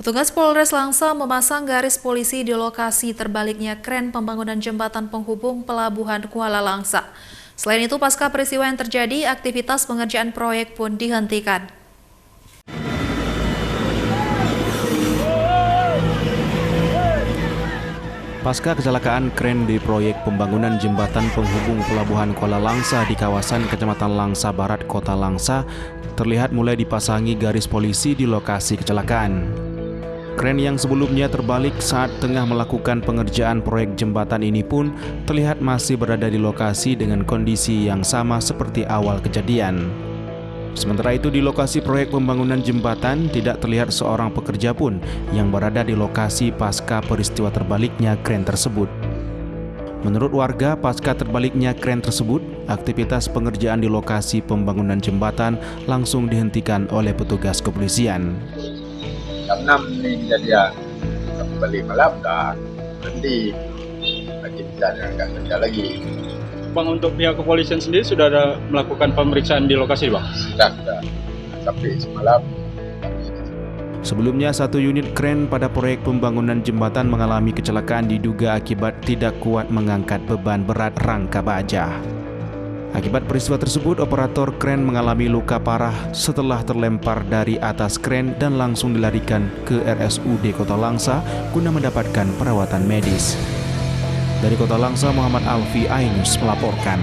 Petugas Polres Langsa memasang garis polisi di lokasi terbaliknya kren pembangunan jembatan penghubung Pelabuhan Kuala Langsa. Selain itu, pasca peristiwa yang terjadi, aktivitas pengerjaan proyek pun dihentikan. Pasca kecelakaan kren di proyek pembangunan jembatan penghubung Pelabuhan Kuala Langsa di kawasan Kecamatan Langsa Barat, Kota Langsa, terlihat mulai dipasangi garis polisi di lokasi kecelakaan. Kren yang sebelumnya terbalik saat tengah melakukan pengerjaan proyek jembatan ini pun terlihat masih berada di lokasi dengan kondisi yang sama seperti awal kejadian. Sementara itu, di lokasi proyek pembangunan jembatan tidak terlihat seorang pekerja pun yang berada di lokasi pasca peristiwa terbaliknya kren tersebut. Menurut warga, pasca terbaliknya kren tersebut, aktivitas pengerjaan di lokasi pembangunan jembatan langsung dihentikan oleh petugas kepolisian. Jam 6 ni kejadian, sampai balik malam dah berhenti, lagi tidak kerja lagi. Bang, untuk pihak kepolisian sendiri sudah ada melakukan pemeriksaan di lokasi, Bang? Sudah. Sampai semalam. Sebelumnya, satu unit kren pada proyek pembangunan jembatan mengalami kecelakaan diduga akibat tidak kuat mengangkat beban berat rangka baja. Akibat peristiwa tersebut, operator kren mengalami luka parah setelah terlempar dari atas kren dan langsung dilarikan ke RSUD Kota Langsa guna mendapatkan perawatan medis. Dari Kota Langsa, Muhammad Alfi, iNews melaporkan.